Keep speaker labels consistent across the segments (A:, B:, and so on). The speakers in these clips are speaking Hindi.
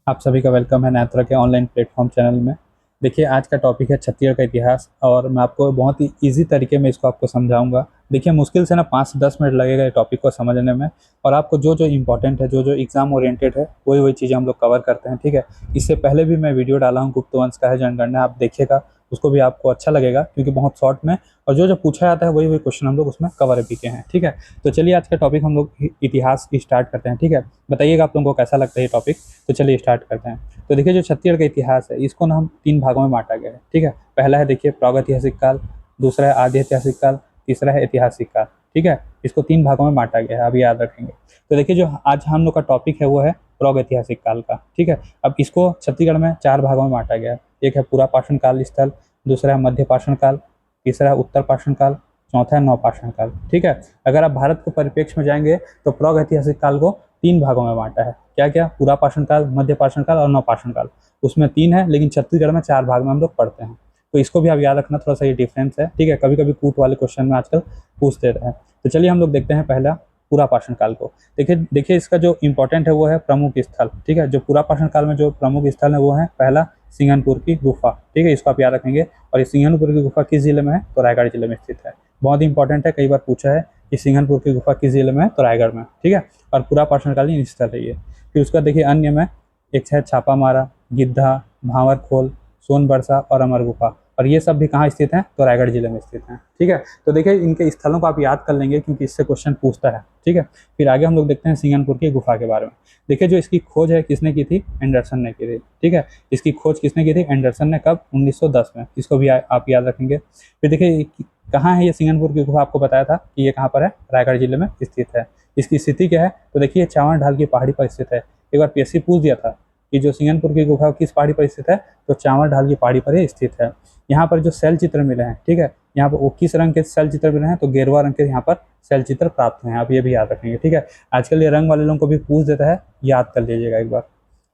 A: आप सभी का वेलकम है नेत्रा के ऑनलाइन प्लेटफॉर्म चैनल में। देखिए, आज का टॉपिक है छत्तीसगढ़ का इतिहास और मैं आपको बहुत ही इजी तरीके में इसको आपको समझाऊंगा। देखिए, मुश्किल से ना 5 से 10 मिनट लगेगा ये टॉपिक को समझने में। और आपको जो जो इम्पोर्टेंट है, जो जो एग्जाम ओरिएंटेड है, वही वही चीज़ें हम लोग कवर करते हैं। ठीक है। इससे पहले भी मैं वीडियो डाला हूँ, गुप्त वंश का है जनगणना, आप देखिएगा, उसको भी आपको अच्छा लगेगा क्योंकि बहुत शॉर्ट में और जो जो पूछा जाता है वही वही क्वेश्चन हम लोग उसमें कवर भी किए हैं। ठीक है। तो चलिए आज का टॉपिक हम लोग इतिहास की स्टार्ट करते हैं। ठीक है। बताइएगा आप लोगों को कैसा लगता है ये टॉपिक। तो चलिए स्टार्ट करते हैं। तो देखिए, जो छत्तीसगढ़ का इतिहास है इसको ना हम 3 भागों में बांटा गया है। ठीक है। पहला है देखिए प्रागैतिहासिक काल, दूसरा है आदि ऐतिहासिक काल, तीसरा है ऐतिहासिक काल। ठीक है। इसको 3 भागों में बांटा गया है, आप याद रखेंगे। तो देखिए, जो आज हम लोग का टॉपिक है वो है प्रागैतिहासिक काल का। ठीक है। अब इसको छत्तीसगढ़ में 4 भागों में बांटा गया है। एक है पूरा पाषाण काल स्थल, दूसरा है मध्य पाषाण काल, तीसरा है उत्तर पाषाण काल, चौथा है नवपाषाण काल। ठीक है। अगर आप भारत के परिप्रेक्ष्य में जाएंगे तो प्रागैतिहासिक काल को 3 भागों में बांटा है। क्या क्या? पूरा पाषाण काल, मध्य पाषाण काल और नवपाषाण काल। उसमें 3 है, लेकिन छत्तीसगढ़ में 4 भाग में हम लोग पढ़ते हैं। तो इसको भी आप याद रखना, थोड़ा सा ये डिफरेंस है। ठीक है। कभी कभी कूट वाले क्वेश्चन में आजकल पूछ देते हैं। तो चलिए हम लोग देखते हैं पहला पूरा पाषाण काल को। देखिए देखिए, इसका जो इंपॉर्टेंट है वो है प्रमुख स्थल। ठीक है। जो पूरा पाषाण काल में जो प्रमुख स्थल है वो है पहला सिंघनपुर की गुफा। ठीक है। इसको आप याद रखेंगे। और ये सिंघनपुर की गुफा किस जिले में है? तो रायगढ़ जिले में स्थित है। बहुत ही इंपॉर्टेंट है, कई बार पूछा है कि सिंघनपुर की गुफा किस जिले में है? तो रायगढ़ में। ठीक है। और पूरा पाषाणकालीन स्थल है ये। फिर उसका देखिए अन्य में एक है छापा मारा, गिद्धा, भांवरखोल, सोनबरसा और अमर गुफा। और ये सब भी कहाँ स्थित हैं? तो रायगढ़ जिले में स्थित हैं। ठीक है। तो देखिए, इनके स्थलों को आप याद कर लेंगे क्योंकि इससे क्वेश्चन पूछता है। ठीक है। फिर आगे हम लोग देखते हैं सिंघनपुर की गुफा के बारे में। देखिए, जो इसकी खोज है किसने की थी? एंडरसन ने की थी। ठीक है। इसकी खोज किसने की थी? एंडरसन ने। कब? 1910 में। इसको भी आप याद रखेंगे। फिर देखिए, कहाँ है ये सिंघनपुर की गुफा? आपको बताया था कि ये कहाँ पर है? रायगढ़ जिले में स्थित है। इसकी स्थिति क्या है? तो देखिए, चावल ढाल की पहाड़ी पर स्थित है। एक बार पीएससी पूछ दिया था कि जो सिंघनपुर की गुफा किस पहाड़ी पर स्थित है? तो चावल ढाल की पहाड़ी पर ही स्थित है। यहाँ पर जो शैल चित्र मिले हैं, ठीक है, यहाँ पर वो किस रंग के शैल चित्र मिले हैं? तो गेरुआ रंग के यहाँ पर शैल चित्र प्राप्त हुए हैं। आप ये भी याद रखेंगे। ठीक है। आजकल ये रंग वाले लोगों को भी पूछ देता है, याद कर लीजिएगा एक बार।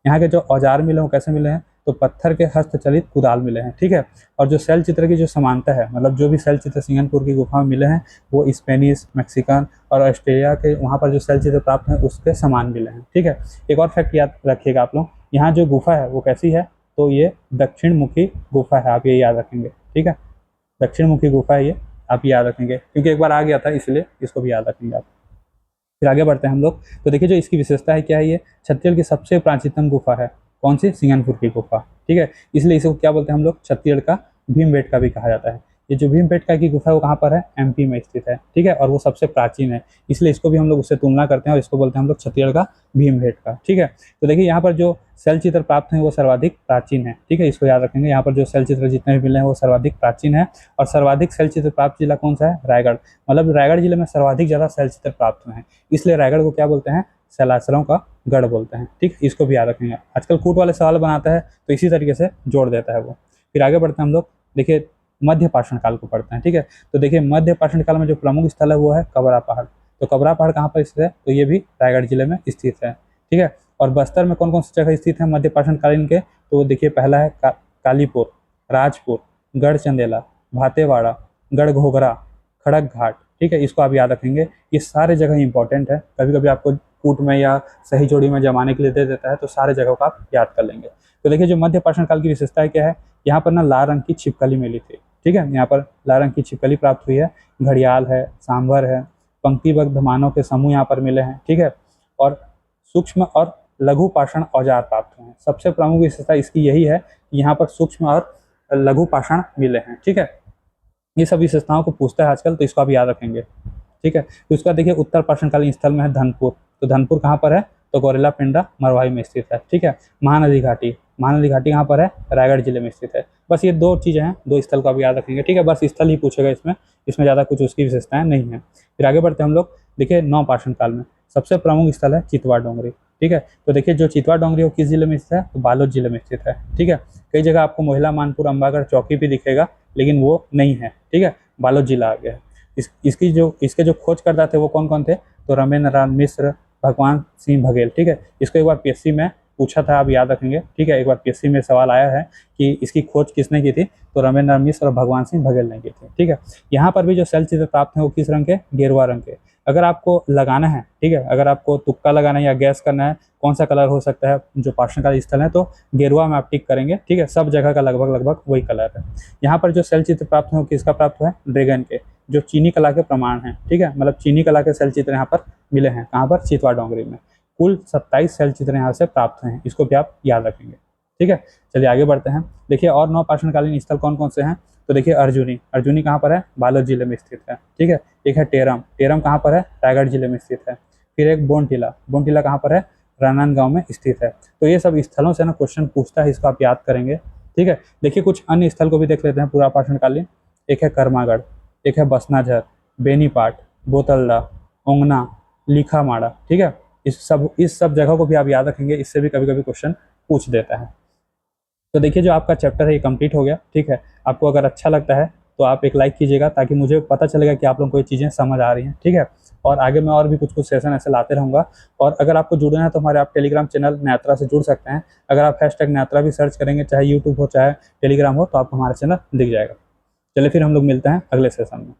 A: यहाँ के जो औजार मिले हैं कैसे मिले हैं? तो पत्थर के हस्तचलित कुदाल मिले हैं। ठीक है। और जो शैल चित्र की जो समानता है, मतलब जो भी शैल चित्र सिंघनपुर की गुफा में मिले हैं वो स्पेनिश, मैक्सिकन और ऑस्ट्रेलिया के वहाँ पर जो शैल चित्र प्राप्त हैं उसके समान मिले हैं। ठीक है। एक और फैक्ट याद रखिएगा आप लोग, यहाँ जो गुफा है वो कैसी है? तो ये दक्षिण मुखी गुफा है, आप ये याद रखेंगे। ठीक है। दक्षिण मुखी गुफा है ये, आप याद रखेंगे क्योंकि एक बार आ गया था, इसलिए इसको भी याद रखेंगे आप। फिर आगे बढ़ते हैं हम लोग। तो देखिए, जो इसकी विशेषता है क्या है? ये छत्तीसगढ़ की सबसे प्राचीनतम गुफा है। कौन सी? सिंघनपुर की गुफा। ठीक है। इसलिए इसको क्या बोलते हैं हम लोग? छत्तीसगढ़ का भीमबेटका भी कहा जाता है। ये जो भीमबेटका की गुफा है वो कहाँ पर है? एमपी में स्थित है। ठीक है। और वो सबसे प्राचीन है, इसलिए इसको भी हम लोग उससे तुलना करते हैं और इसको बोलते हैं हम लोग छत्तीसगढ़ का भीमबेटका। ठीक है। तो देखिए, यहाँ पर जो शैल चित्र प्राप्त हैं वो सर्वाधिक प्राचीन है। ठीक है। इसको याद रखेंगे। यहाँ पर जो शैल चित्र जितने भी मिले हैं वो सर्वाधिक प्राचीन है। और सर्वाधिक शैल चित्र प्राप्त जिला कौन सा है? रायगढ़। मतलब रायगढ़ जिले में सर्वाधिक ज्यादा शैल चित्र प्राप्त हुए हैं, इसलिए रायगढ़ को क्या बोलते हैं? शैलाश्रयों का गढ़ बोलते हैं। ठीक, इसको भी याद रखेंगे। आजकल कूट वाले सवाल बनाता है तो इसी तरीके से जोड़ देता है वो। फिर आगे बढ़ते हैं हम लोग। देखिए, मध्य पाषाण काल को पढ़ते हैं। ठीक है। तो देखिए, मध्य पाषाण काल में जो प्रमुख स्थल है वो है कबरा पहाड़। तो कबरा पहाड़ कहाँ पर स्थित है? तो ये भी रायगढ़ जिले में स्थित है। ठीक है। और बस्तर में कौन कौन सी जगह स्थित है मध्य पाषाण कालीन के? तो देखिए, पहला है कालीपुर, राजपुर, गढ़ चंदेला, भातेवाड़ा, गढ़ घोघरा, खड़क घाट। ठीक है। इसको आप याद रखेंगे। ये सारे जगह इंपॉर्टेंट है, कभी कभी आपको कूट में या सही जोड़ी में जमाने के लिए दे देता है, तो सारे जगहों का आप याद कर लेंगे। तो देखिए, जो मध्य पाषाण काल की विशेषता है क्या है? यहाँ पर ना लाल रंग की छिपकली मिली थी। ठीक है। यहाँ पर लाल रंग की छिपकली प्राप्त हुई है। घड़ियाल है, सांभर है, पंक्तिबद्ध मानव के समूह यहाँ पर मिले हैं। ठीक है। और सूक्ष्म और लघु पाषाण औजार प्राप्त हुए हैं। सबसे प्रमुख विशेषता इसकी यही है कि यहाँ पर सूक्ष्म और लघु पाषाण मिले हैं। ठीक है। ये सब विशेषताओं को पूछता है आजकल, तो इसको आप याद रखेंगे। ठीक है। तो उसका देखिए, उत्तर पाषाणकालीन स्थल में है धनपुर। तो धनपुर कहाँ पर है? तो गौरेला पेंड्रा मरवाही में स्थित है। ठीक है। महानदी घाटी, महानदी घाटी कहाँ पर है? रायगढ़ जिले में स्थित है। बस ये 2 चीजें हैं, 2 स्थल को आप याद रखेंगे। ठीक है। बस स्थल ही पूछेगा इसमें, इसमें ज्यादा कुछ उसकी विशेषताएं नहीं है। फिर आगे बढ़ते हैं हम लोग। देखिए, नवपाषाण काल में सबसे प्रमुख स्थल है चितवा डोंगरी। ठीक है। तो देखिए, जो चितवा डोंगरी वो किस जिले में स्थित है? तो बालोद जिले में स्थित है। ठीक है। कई जगह आपको मोहिला मानपुर, अंबागढ़, चौकी भी दिखेगा, लेकिन वो नहीं है। ठीक है। बालोद जिला आ गया है। इसके जो खोजकर्ता थे वो कौन कौन थे? तो रमेश नारायण मिश्र, भगवान सिंह बघेल। ठीक है। इसको एक बार पीएससी में पूछा था, आप याद रखेंगे। ठीक है। एक बार पीएससी में सवाल आया है कि इसकी खोज किसने की थी? तो रमेश नारायण मिश्र और भगवान सिंह बघेल ने की थी। ठीक है। यहाँ पर भी जो शैल चित्र प्राप्त है वो किस रंग के? गेरुआ रंग के। अगर आपको लगाना है, ठीक है, अगर आपको तुक्का लगाना है या गैस करना है कौन सा कलर हो सकता है जो पाषाण कालीन स्थल है, तो गेरुआ में आप टिक करेंगे, ठीक है। सब जगह का लगभग लगभग वही कलर है। यहाँ पर जो शैल चित्र प्राप्त हुए किसका प्राप्त हुआ है, ड्रैगन के, जो चीनी कला के प्रमाण हैं, ठीक है, मतलब चीनी कला के शैल चित्र यहाँ पर मिले हैं। कहाँ पर, चितवा डोंगरी में। कुल 27 शैल चित्र यहाँ से प्राप्त हुए हैं, इसको भी आप याद रखेंगे, ठीक है। चलिए आगे बढ़ते हैं। देखिए और 9 पाषाणकालीन स्थल कौन कौन से हैं, तो देखिए अर्जुनी, अर्जुनी कहाँ पर है, बालोद जिले में स्थित है, ठीक है। एक है टेरम, टेरम कहाँ पर है, रायगढ़ जिले में स्थित है। फिर एक बोनटीला, बोनटीला कहाँ पर है, राजनांदगांव में स्थित है। तो ये सब स्थलों से ना क्वेश्चन पूछता है, इसको आप याद करेंगे, ठीक है। देखिए कुछ अन्य स्थल को भी देख लेते हैं पूरा पाषाणकालीन। एक है कर्मागढ़, एक है बसनाझर, बेनीपाट, बोतलदा, ओंगना, लिखामाड़ा, ठीक है। इस सब जगह को भी आप याद रखेंगे, इससे भी कभी कभी क्वेश्चन पूछ देता है। तो देखिए जो आपका चैप्टर है ये कंप्लीट हो गया, ठीक है। आपको अगर अच्छा लगता है तो आप एक लाइक कीजिएगा, ताकि मुझे पता चलेगा कि आप लोगों को ये चीज़ें समझ आ रही हैं, ठीक है। और आगे मैं और भी कुछ कुछ सेशन ऐसे लाते रहूँगा। और अगर आपको जुड़ना है तो हमारे आप टेलीग्राम चैनल नयात्रा से जुड़ सकते हैं। अगर आप हैशटैग नयात्रा भी सर्च करेंगे, चाहे यूट्यूब हो चाहे टेलीग्राम हो, तो आपको हमारा चैनल दिख जाएगा। चलिए फिर हम लोग मिलते हैं अगले सेशन में।